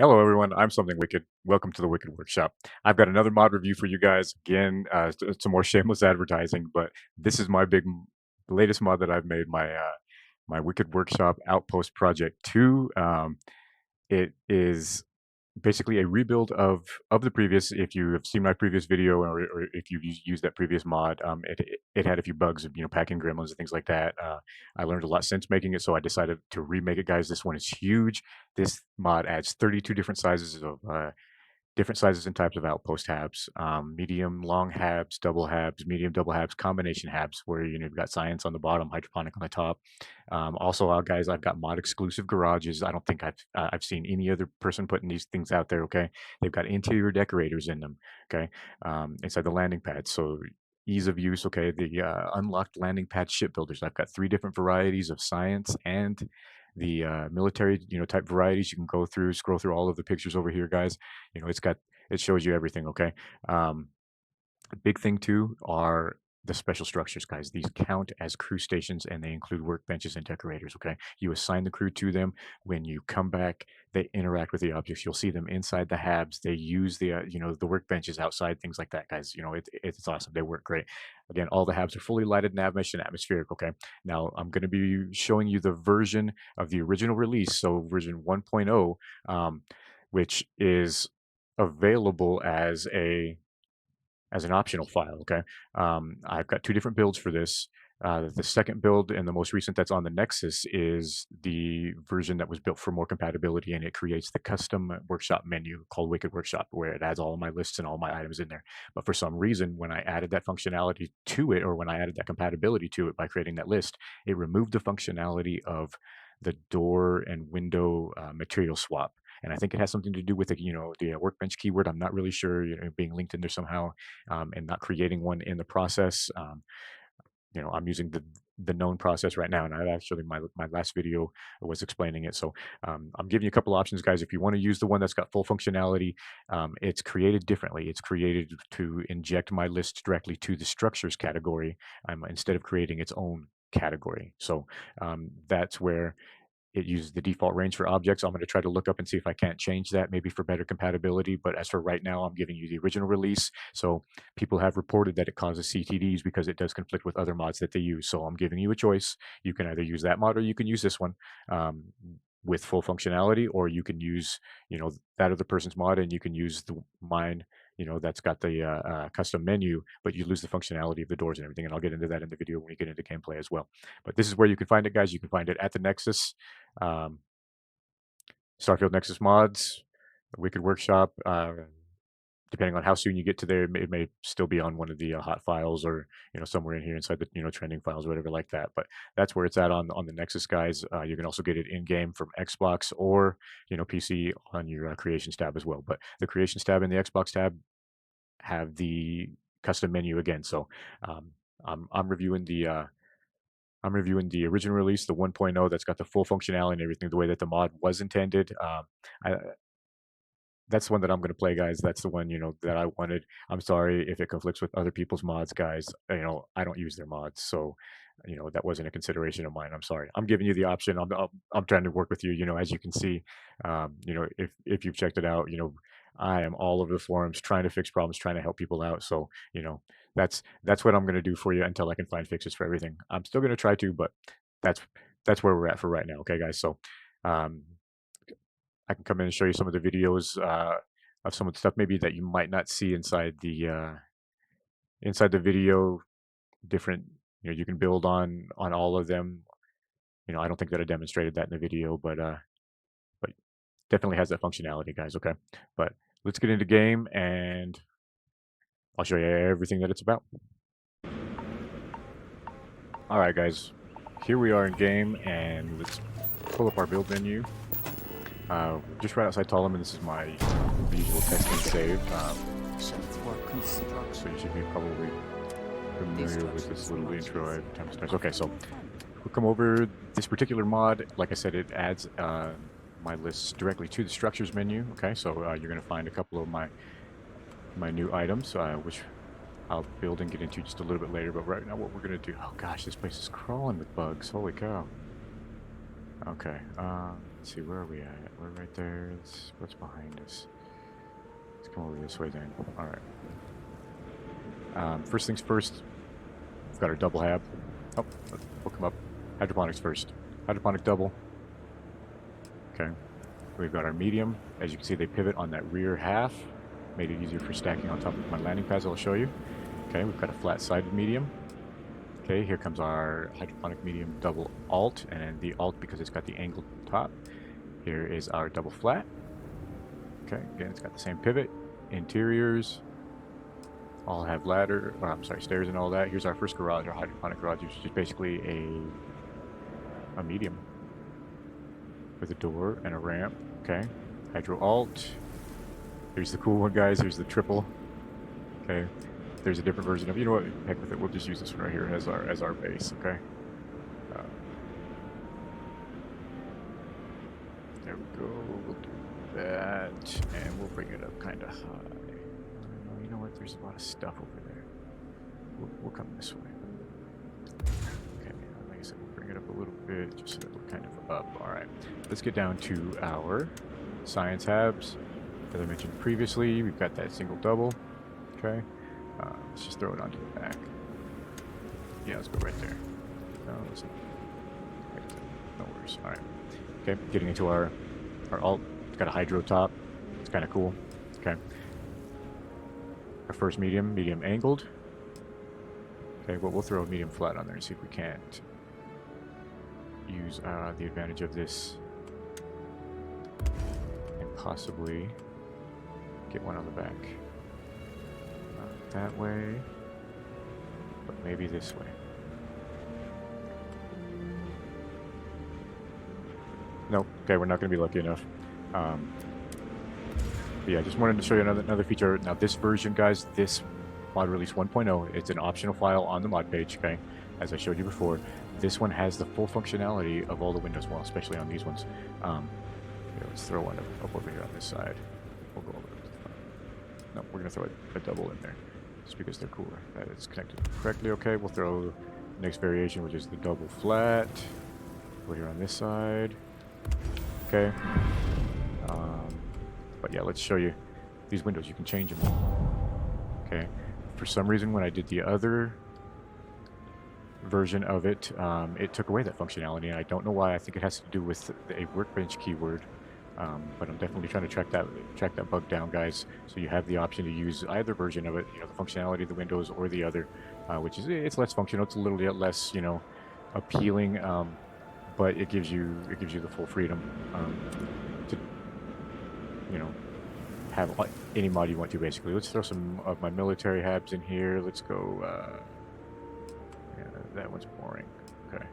Hello, everyone. I'm Something Wicked. Welcome to the Wicked Workshop. I've got another mod review for you guys. Again, some more shameless advertising, but this is my latest mod that I've made. My Wicked Workshop Outpost Project 2. It is basically a rebuild of the previous. If you have seen my previous video, or if you've used that previous mod, it had a few bugs, packing gremlins and things like that. I learned a lot since making it, so I decided to remake it, guys. This one is huge. This mod adds 32 different sizes and types of outpost habs, medium long habs, double habs, medium double habs, combination habs, where you've got science on the bottom, hydroponic on the top. Also, guys, I've got mod exclusive garages. I don't think I've seen any other person putting these things out there. Okay, they've got interior decorators in them. Okay, inside the landing pad, so ease of use. Okay, the unlocked landing pad shipbuilders. I've got 3 different varieties of science and the military type varieties. You can go through, scroll through all of the pictures over here, guys. It shows you everything. Okay. The big thing too are the special structures, guys. These count as crew stations, and they include workbenches and decorators. Okay, you assign the crew to them. When you come back, they interact with the objects. You'll see them inside the habs. They use the workbenches outside, things like that, guys. It's awesome. They work great. Again, all the habs are fully lighted, navmeshed, and atmospheric. Okay, now I'm going to be showing you the version of the original release, so version 1.0, which is available as an optional file. Okay, I've got 2 different builds for this. The second build and the most recent that's on the Nexus is the version that was built for more compatibility, and it creates the custom workshop menu called Wicked Workshop, where it adds all of my lists and all my items in there. But for some reason, when I added that functionality to it, or when I added that compatibility to it by creating that list, it removed the functionality of the door and window material swap. And I think it has something to do with the workbench keyword. I'm not really sure, being linked in there somehow, and not creating one in the process. I'm using the known process right now, and I actually my last video was explaining it. So I'm giving you a couple options, guys. If you want to use the one that's got full functionality, it's created differently. It's created to inject my list directly to the structures category, instead of creating its own category. So that's where it uses the default range for objects. I'm going to try to look up and see if I can't change that, maybe for better compatibility. But as for right now, I'm giving you the original release. So people have reported that it causes CTDs because it does conflict with other mods that they use. So I'm giving you a choice. You can either use that mod, or you can use this one with full functionality, or you can use that other person's mod, and you can use mine. That's got the custom menu, but you lose the functionality of the doors and everything. And I'll get into that in the video when we get into gameplay as well. But this is where you can find it, guys. You can find it at the Nexus, um, Starfield Nexus mods, Wicked Workshop. Depending on how soon you get to there, it may still be on one of the hot files, or somewhere in here inside the trending files, whatever like that. But that's where it's at on the Nexus, guys. You can also get it in game from Xbox, or PC on your creations tab as well. But the creations tab and the Xbox tab have the custom menu again. So I'm reviewing the original release, the 1.0, that's got the full functionality and everything the way that the mod was intended. I, that's the one that I'm going to play, guys. That's the one that I wanted. I'm sorry if it conflicts with other people's mods, guys. I don't use their mods, so that wasn't a consideration of mine. I'm sorry. I'm giving you the option. I'm trying to work with you. As you can see, if you've checked it out, I am all over the forums trying to fix problems, trying to help people out. So that's what I'm going to do for you until I can find fixes for everything. I'm still going to try to, but that's that's where we're at for right now. Okay, guys. So um, I can come in and show you some of the videos of some of the stuff maybe that you might not see inside the video. Different, you can build on all of them. I don't think that I demonstrated that in the video, but definitely has that functionality, guys. Okay, but let's get into game, and I'll show you everything that it's about. All right, guys, here we are in game, and let's pull up our build menu. Just right outside Tolman, this is my usual testing save. So you should be probably familiar with this little intro every time it starts. Okay, so we'll come over this particular mod. Like I said, it adds my lists directly to the structures menu. Okay, so you're going to find a couple of my new items, which I'll build and get into just a little bit later. But right now, what we're going to do... Oh gosh, this place is crawling with bugs. Holy cow. Okay. Let's see, where are we at? We're right there. What's behind us? Let's come over this way then. All right. First things first. We've got our double hab. Oh, we'll come up. Hydroponics first. Hydroponic double. Okay. We've got our medium. As you can see, they pivot on that rear half. Made it easier for stacking on top of my landing pads I'll show you. Okay, we've got a flat-sided medium. Okay, here comes our hydroponic medium double alt, and then the alt because it's got the angled top. Here is our double flat. Okay, again, it's got the same pivot. Interiors all have ladder, or I'm sorry, stairs and all that. Here's our first garage, our hydroponic garage, which is basically a medium with a door and a ramp. Okay, hydro alt. Here's the cool one, guys. Here's the triple. Okay, there's a different version of. You know what? Heck with it. We'll just use this one right here as our base. Okay. There we go. We'll do that, and we'll bring it up kind of high. You know what? There's a lot of stuff over there. We'll come this way. Okay. Like I said, we'll bring it up a little bit just so that we're kind of up. All right. Let's get down to our science habs. As I mentioned previously, we've got that single double. Okay. Let's just throw it onto the back. Yeah, let's go right there. No, listen. No worries. All right. Okay, getting into our alt. It's got a hydro top. It's kind of cool. Okay. Our first medium angled. Okay, well, we'll throw a medium flat on there and see if we can't use the advantage of this and possibly get one on the back. Not that way, but maybe this way. Nope. Okay, we're not going to be lucky enough. But yeah, I just wanted to show you another feature. Now, this version, guys, this mod release 1.0, it's an optional file on the mod page. Okay, as I showed you before, this one has the full functionality of all the windows, well, especially on these ones. Here, let's throw one up over here on this side. We'll go over to the front. No, we're going to throw a double in there, just because they're cooler. That is connected correctly. Okay, we'll throw the next variation, which is the double flat over here on this side. Okay. But yeah, let's show you these windows. You can change them. Okay. For some reason, when I did the other version of it, it took away that functionality, and I don't know why. I think it has to do with a workbench keyword. But I'm definitely trying to track that bug down, guys. So you have the option to use either version of it. You know, the functionality of the windows or the other, which is it's less functional. It's a little bit less, appealing. But it gives you the full freedom to have any mod you want to, basically. Let's throw some of my military habs in here. Let's go. Yeah, that one's boring. Okay,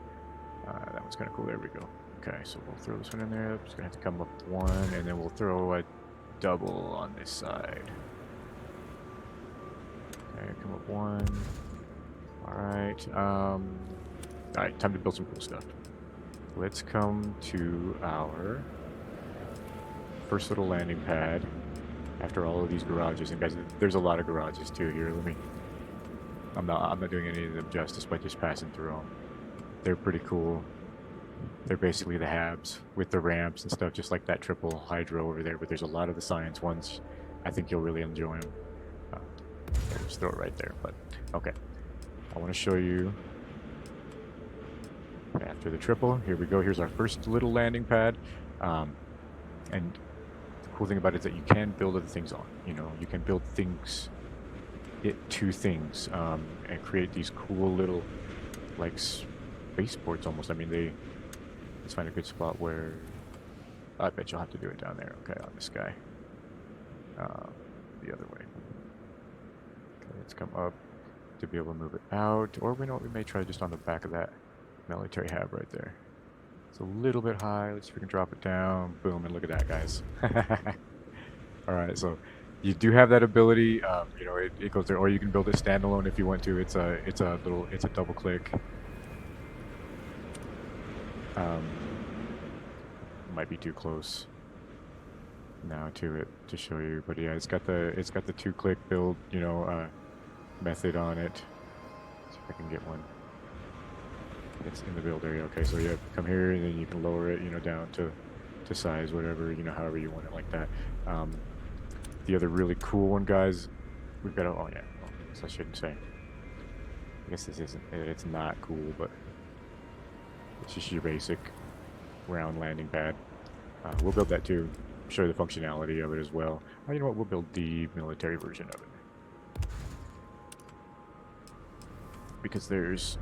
that one's kind of cool. There we go. Okay, so we'll throw this one in there. It's gonna have to come up one, and then we'll throw a double on this side. Okay, come up one. All right. All right, time to build some cool stuff. Let's come to our first little landing pad after all of these garages. And guys, there's a lot of garages too here. I'm not doing any of them justice by just passing through them. They're pretty cool. They're basically the habs with the ramps and stuff, just like that triple hydro over there. But there's a lot of the science ones. I think you'll really enjoy them. I'll just throw it right there. But okay, I want to show you. After the triple, here we go. Here's our first little landing pad, and the cool thing about it is that you can build other things on. You can build things, to things, and create these cool little, like, spaceports almost. I mean, let's find a good spot where. I bet you'll have to do it down there. Okay, on this guy. The other way. Okay, let's come up to be able to move it out, or we may try just on the back of that military hab right there. It's a little bit high. Let's see if we can drop it down. Boom, and look at that, guys. All right, so you do have that ability. It goes there, or you can build it standalone if you want to. It's a double click. Might be too close now to it to show you, but yeah, it's got the 2-click build, method on it. See if I can get one. It's in the build area. Okay, so yeah, come here and then you can lower it, you know, down to size, whatever, you know, however you want it like that. The other really cool one, guys, we've got a, oh yeah, well, I guess I shouldn't say. I guess this isn't, it's not cool, but it's just your basic round landing pad. We'll build that too, show you the functionality of it as well. Oh, you know what, we'll build the military version of it. Because there's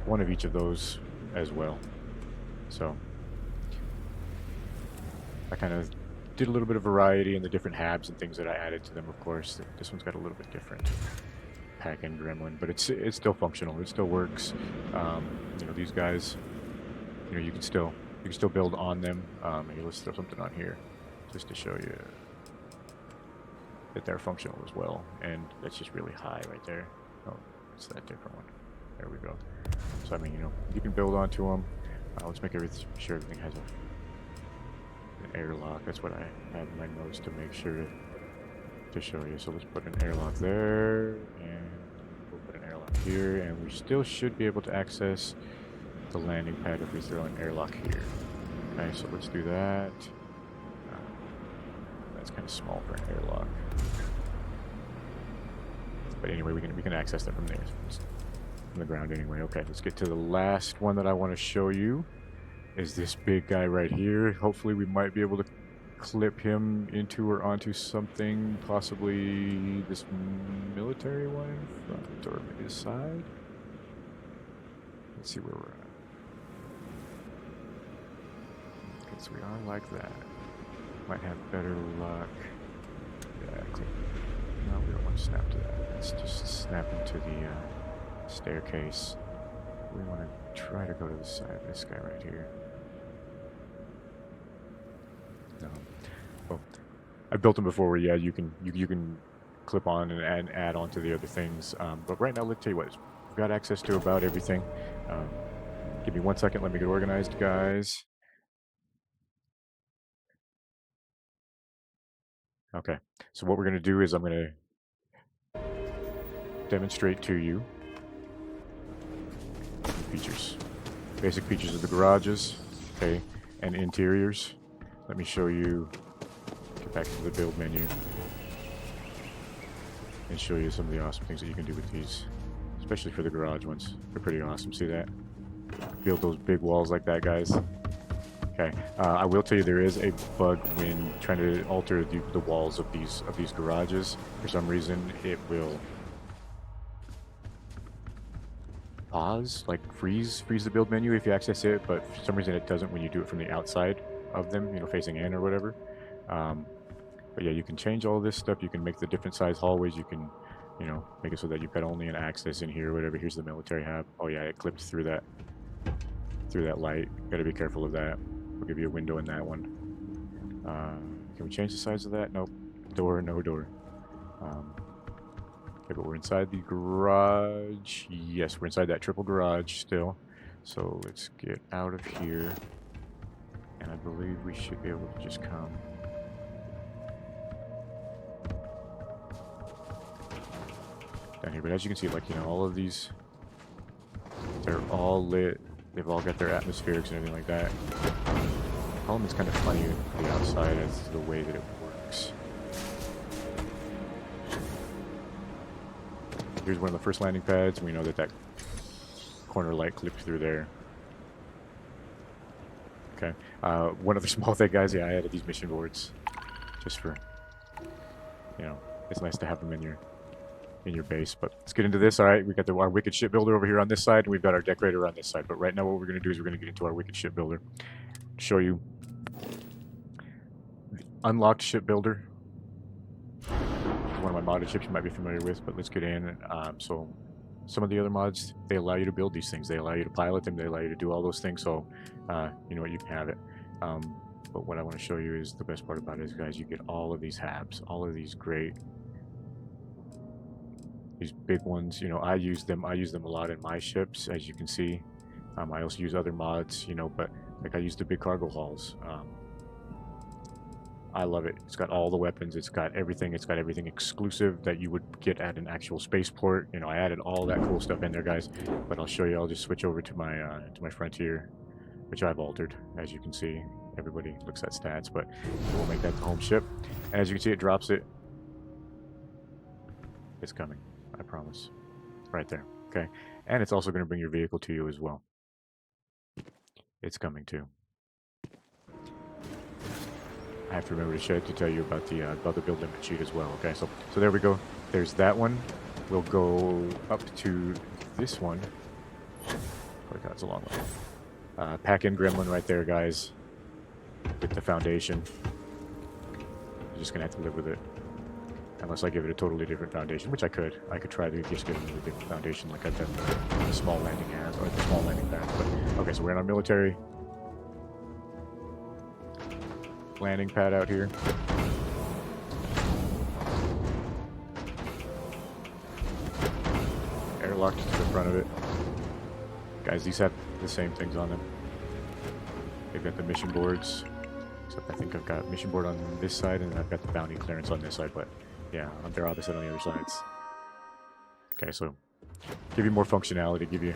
one of each of those as well. So I kind of did a little bit of variety in the different habs and things that I added to them, of course. This one's got a little bit different pack-in gremlin, but it's still functional. It still works. You know, these guys, you know, you can still build on them. Here, let's throw something on here just to show you that they're functional as well. And that's just really high right there. Oh, it's that different one. There we go. So I mean, you know, you can build onto them. Let's make sure everything has an airlock. That's what I had in my notes to make sure to show you. So let's put an airlock there, and we'll put an airlock here, and we still should be able to access the landing pad if we throw an airlock here. Okay, so let's do that. That's kind of small for an airlock, but anyway, we can access that from there, from the ground anyway. Okay, let's get to the last one that I want to show you. Is this big guy right here. Hopefully we might be able to clip him into or onto something, possibly this military one in front, or maybe the side. Let's see where we're at. Okay, so we are like that. Might have better luck. Yeah, clip. No, we don't want to snap to that. Let's just snap into the staircase. We want to try to go to the side of this guy right here. No. Well, I built them before where, yeah, you can clip on and add on to the other things. But right now, let's tell you what, we've got access to about everything. Give me 1 second. Let me get organized, guys. Okay. So what we're going to do is I'm going to demonstrate to you the features. Basic features of the garages, okay, and interiors. Let me show you, get back to the build menu, and show you some of the awesome things that you can do with these, especially for the garage ones. They're pretty awesome. See that? Build those big walls like that, guys. Okay, I will tell you there is a bug when trying to alter the walls of these garages. For some reason, it will pause, like freeze the build menu if you access it, but for some reason it doesn't when you do it from the outside of them, you know, facing in or whatever. But yeah, you can change all this stuff. You can make the different size hallways. You can, you know, make it so that you've got only an access in here or whatever. Here's the military hab. Oh yeah, it clipped through that light. Gotta be careful of that. We'll give you a window in that one. Can we change the size of that? Nope. Door, no door. Okay, but we're inside the garage. Yes, we're inside that triple garage still. So let's get out of here. And I believe we should be able to just come down here. But as you can see, like, you know, all of these, they're all lit. They've all got their atmospherics and everything like that. The column is kind of funny on the outside as to the way that it works. Here's one of the first landing pads. We know that corner light clipped through there. Okay. One other small thing, guys. Yeah, I added these mission boards just for, you know, it's nice to have them in your base. But let's get into this. All right, we got our wicked shipbuilder over here on this side, and we've got our decorator on this side. But right now, what we're going to do is we're going to get into our wicked shipbuilder. Show you the unlocked shipbuilder. One of my modded ships you might be familiar with, but let's get in. So some of the other mods, they allow you to build these things. They allow you to pilot them. They allow you to do all those things. So you know what, you can have it. But what I want to show you is the best part about it is, guys, you get all of these habs, all of these great, these big ones. You know, I use them a lot in my ships, as you can see. I also use other mods, you know, but like I use the big cargo hulls. I love it. It's got all the weapons. It's got everything. It's got everything exclusive that you would get at an actual spaceport. You know, I added all that cool stuff in there, guys. But I'll show you. I'll just switch over to my frontier, which I've altered, as you can see. Everybody looks at stats, but we'll make that the home ship. And as you can see, it drops it. It's coming. I promise. Right there. Okay. And it's also going to bring your vehicle to you as well. It's coming too. I have to remember to tell you about the build limit sheet as well. Okay, so there we go. There's that one. We'll go up to this one. Oh God, it's a long one. Pack in Gremlin right there, guys. With the foundation. You're just gonna have to live with it, unless I give it a totally different foundation, which I could. I could try to just give it a different foundation, like I've done the small landing has, or the small landing pad. But okay, so we're in our military landing pad out here. Airlocked to the front of it. Guys, these have the same things on them. They've got the mission boards. Except I think I've got mission board on this side and I've got the bounty clearance on this side, but yeah, they're opposite on the other sides. Okay, so give you more functionality, give you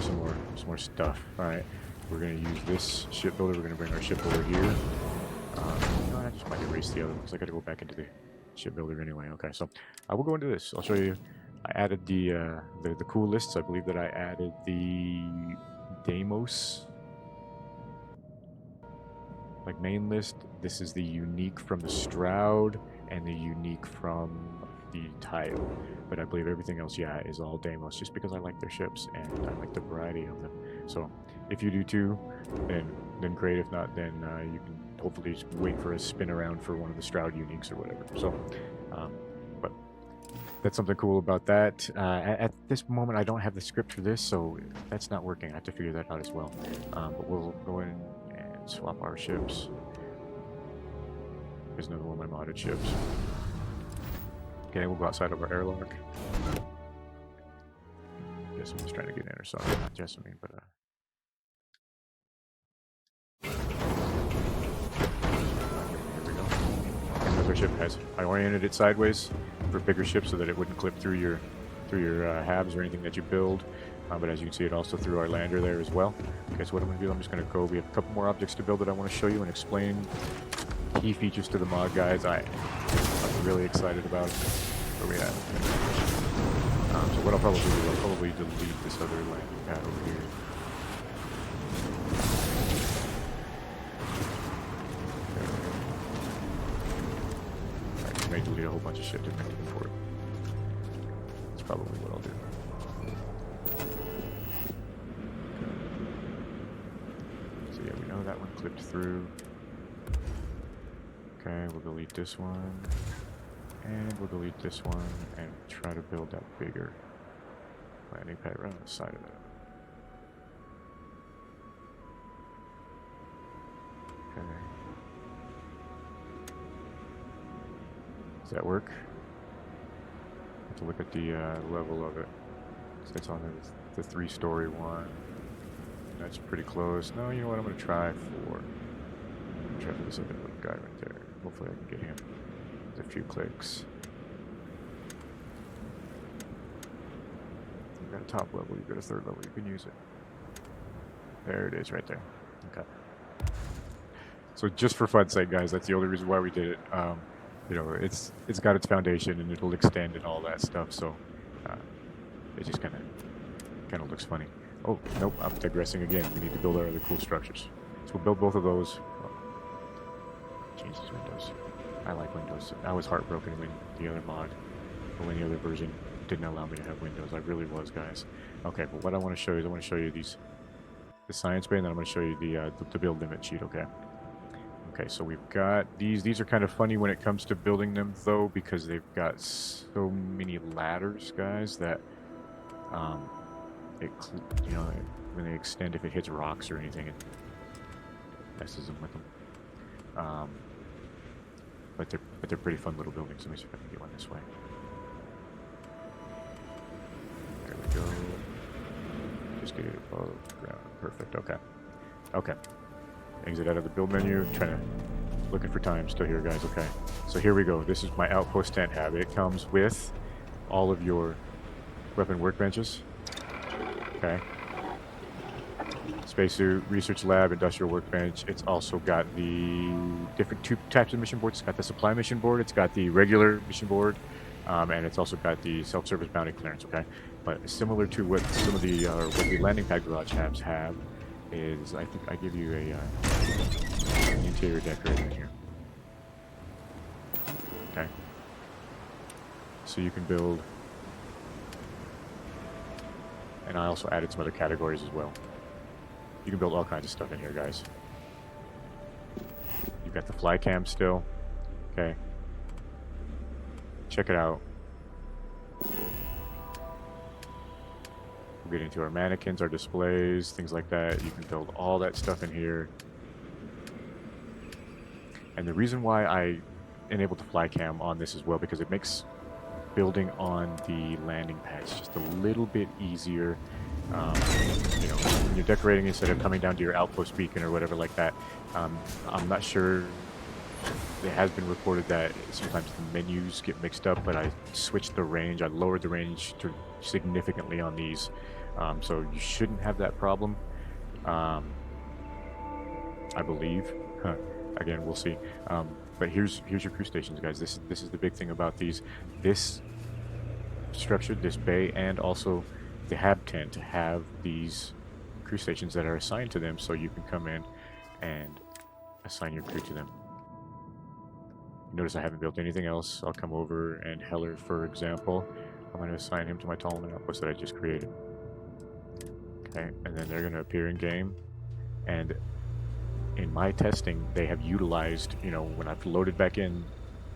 some more stuff. Alright, we're gonna use this shipbuilder, we're gonna bring our shipbuilder here. You know, I just might erase the other one because I gotta go back into the shipbuilder anyway. Okay, so I will go into this. I'll show you. I added the cool lists. I believe that I added the Deimos like main list. This is the unique from the Stroud and the unique from the Tile. But I believe everything else, yeah, is all Deimos, just because I like their ships and I like the variety of them. So if you do too, then great. If not, then you can hopefully just wait for a spin around for one of the Stroud uniques or whatever. So, but that's something cool about that. At this moment, I don't have the script for this, so that's not working. I have to figure that out as well. But we'll go in and swap our ships. There's another one of my modded ships. Okay, we'll go outside of our airlock. Guess I'm just trying to get in or something. Not Jessamine, but here we go. And there's our ship, guys. I oriented it sideways for bigger ships so that it wouldn't clip through your Habs or anything that you build. But as you can see, it also threw our lander there as well. Okay, so what I'm going to do, I'm just going to go. We have a couple more objects to build that I want to show you and explain key features to the mod, guys. I'm really excited about it. Where we at? So what I'll probably do, I'll probably delete this other landing pad over here. I may delete a whole bunch of shit to make it important. That's probably what I'll do. So yeah, we know that one clipped through. Okay, we'll delete this one. And we'll delete this one and try to build that bigger landing pad right on the side of it. Okay. Does that work? Have to look at the level of it. So it's on the 3-story one. That's pretty close. No, you know what? I'm going to try for this other little guy right there. Hopefully I can get him with a few clicks. You've got a top level, you've got a third level, you can use it. There it is right there. Okay. So just for fun's sake, guys, that's the only reason why we did it. You know, it's got its foundation and it'll extend and all that stuff, so it just kind of looks funny. Oh, nope, I'm digressing again. We need to build our other cool structures. So we'll build both of those. Oh, change these windows. I like windows. I was heartbroken when the other mod, or when the other version didn't allow me to have windows. I really was, guys. Okay, but what I want to show you is I want to show you the science bay, and then I'm going to show you the build limit sheet, okay? Okay, so we've got these. These are kind of funny when it comes to building them, though, because they've got so many ladders, guys, that you know, when they extend, if it hits rocks or anything, it messes them with them. But they're pretty fun little buildings. Let me see if I can get one this way. There we go. Just get it above ground. Perfect. Okay. Okay. Exit out of the build menu. Trying to Looking for time still here, guys. Okay, so here we go. This is my Outpost tent hab. It comes with all of your weapon workbenches. Okay. Spacesuit, research lab, industrial workbench. It's also got the different two types of mission boards. It's got the supply mission board. It's got the regular mission board. And it's also got the self-service bounty clearance, okay? But similar to what some of the what the landing pad garage habs have is, I think I give you an interior decorator in here. Okay. So you can build, and I also added some other categories as well. You can build all kinds of stuff in here, guys. You've got the fly cam still, okay? Check it out. We'll get into our mannequins, our displays, things like that. You can build all that stuff in here. And the reason why I enabled the fly cam on this as well, because it makes building on the landing pads just a little bit easier. You know, when you're decorating, instead of coming down to your outpost beacon or whatever like that, I'm not sure. It has been reported that sometimes the menus get mixed up, but I switched the range. I lowered the range significantly on these, so you shouldn't have that problem. I believe. Again, we'll see. But here's your crew stations, guys. This is the big thing about these. This structure, this bay, and also the hab tent have these crew stations that are assigned to them, so you can come in and assign your crew to them. Notice I haven't built anything else. I'll come over and Heller, for example, I'm going to assign him to my Tallman outpost that I just created. Okay, and then they're going to appear in game. And in my testing, they have utilized, you know, when I've loaded back in,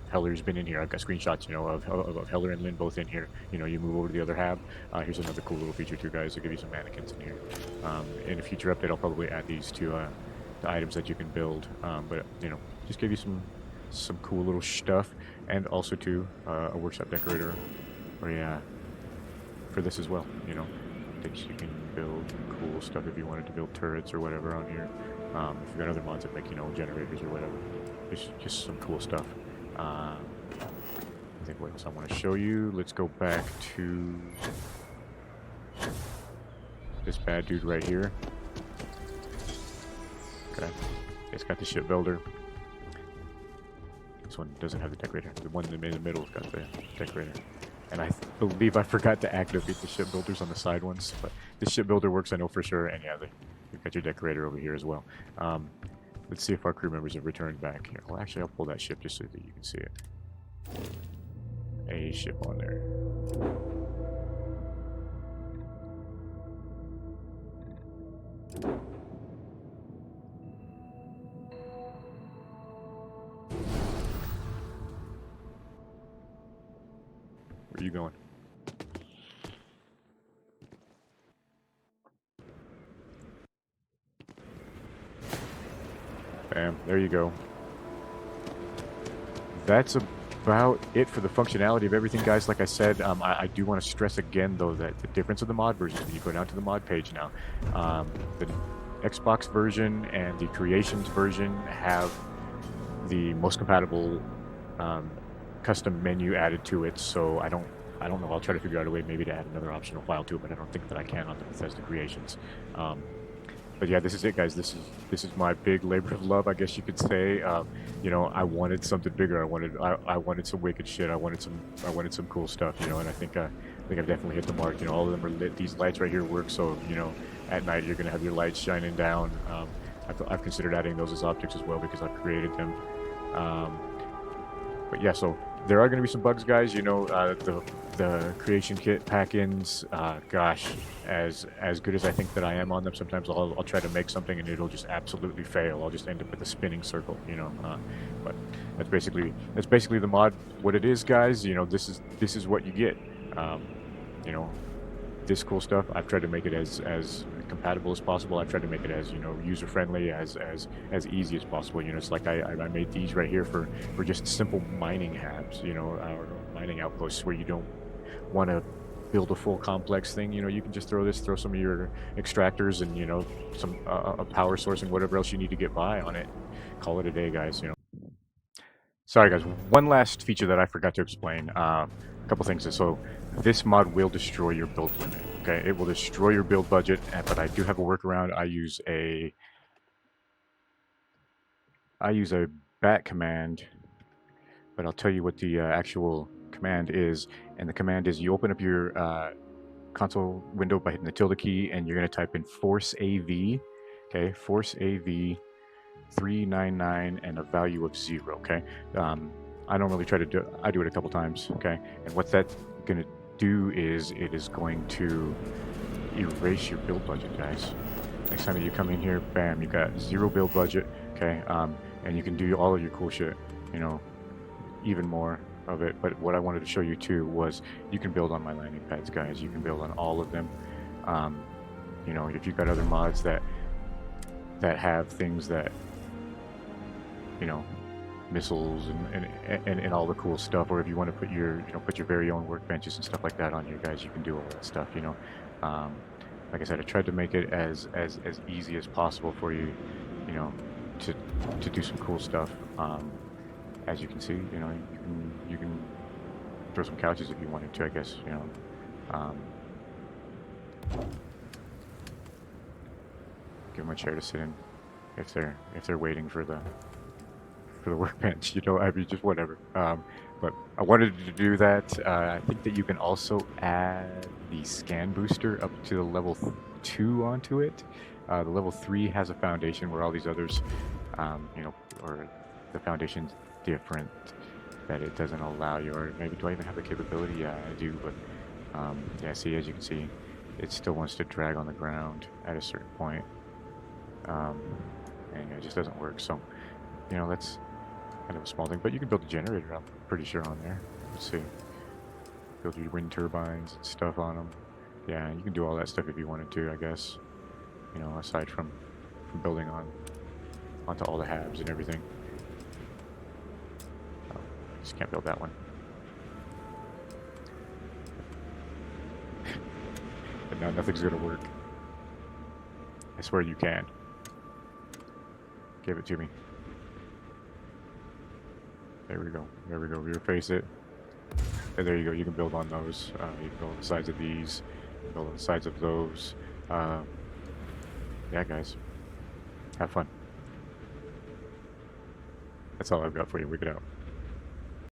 Heller's been in here. I've got screenshots, you know, of Heller and Lynn both in here. You know, you move over to the other hab. Here's another cool little feature too, guys. I'll give you some mannequins in here. In a future update, I'll probably add these to the items that you can build. But, you know, just give you some cool little stuff, and also too a workshop decorator for this as well. You know, that you can build cool stuff if you wanted to build turrets or whatever on here. If you've got other mods that make, you know, generators or whatever, just some cool stuff. I think what else I want to show you. Let's go back to this bad dude right here. Okay, it's got the Shipbuilder. This one doesn't have the decorator. The one in the middle's got the decorator. And I believe I forgot to activate the Shipbuilders on the side ones, but the Shipbuilder works, I know for sure. And yeah, you've got your decorator over here as well. Let's see if our crew members have returned back here. Well, actually, I'll pull that ship just so that you can see it. A ship on there. Where are you going? Bam, there you go. That's about it for the functionality of everything, guys. Like I said, I do want to stress again, though, that the difference of the mod versions, when you go down to the mod page now, the Xbox version and the Creations version have the most compatible custom menu added to it, so I don't know. I'll try to figure out a way maybe to add another optional file to it, but I don't think that I can on the Bethesda Creations. But yeah, this is it, guys. This is my big labor of love, I guess you could say. You know, I wanted something bigger. I wanted some wicked shit. I wanted some cool stuff. You know, and I think I've definitely hit the mark. You know, all of them are lit. These lights right here work. So you know, at night you're gonna have your lights shining down. I've considered adding those as objects as well because I've created them. But yeah, so there are going to be some bugs, guys. You know, the creation kit pack-ins, gosh, as good as I think that I am on them, sometimes I'll try to make something and it'll just absolutely fail. I'll just end up with a spinning circle, you know. But that's basically the mod. What it is, guys. You know, this is what you get. You know, this cool stuff. I've tried to make it as compatible as possible. I've tried to make it as, you know, user friendly, as easy as possible. You know, it's like I made these right here for just simple mining habs, you know, or mining outposts where you don't want to build a full complex thing. You know, you can just throw some of your extractors and, you know, some a power source and whatever else you need to get by on it. Call it a day, guys. You know. Sorry guys, one last feature that I forgot to explain. A couple things. So this mod will destroy your build limit. Okay, it will destroy your build budget, but I do have a workaround. I use a bat command, but I'll tell you what the actual command is. And the command is you open up your console window by hitting the tilde key, and you're going to type in force AV. Okay, force AV 399 and a value of 0. Okay, I don't really try to do. I do it a couple times. Okay, and what that's going to do is it is going to erase your build budget, guys. Next time you come in here, bam, you got 0 build budget. Okay, and you can do all of your cool shit. You know, even more of it. But what I wanted to show you too was you can build on my landing pads, guys. You can build on all of them. You know, if you've got other mods that have things that, you know, missiles and all the cool stuff, or if you want to put your put your very own workbenches and stuff like that on your guys, you can do all that stuff. You know, like I said, I tried to make it as easy as possible for you, you know, to do some cool stuff. As you can see, you know, you can throw some couches if you wanted to, I guess, you know. Give them a chair to sit in if they're waiting for the workbench, you know. I mean, just whatever. But I wanted to do that. I think that you can also add the scan booster up to the level 2 onto it. The level 3 has a foundation where all these others, you know, or the foundation's different, that it doesn't allow you. Or maybe, do I even have the capability? Yeah, I do. But yeah, see, as you can see, it still wants to drag on the ground at a certain point, and it just doesn't work. So, you know, that's kind of a small thing. But you can build a generator, I'm pretty sure, on there. Let's see, build your wind turbines and stuff on them. Yeah, you can do all that stuff if you wanted to, I guess, you know, aside from building onto all the habs and everything. Just can't build that one. But now nothing's gonna work. I swear you can. Give it to me. There we go. There we go. Reface it. And there you go. You can build on those. You can build on the sides of these. You can build on the sides of those. Yeah, guys. Have fun. That's all I've got for you. Wicked out.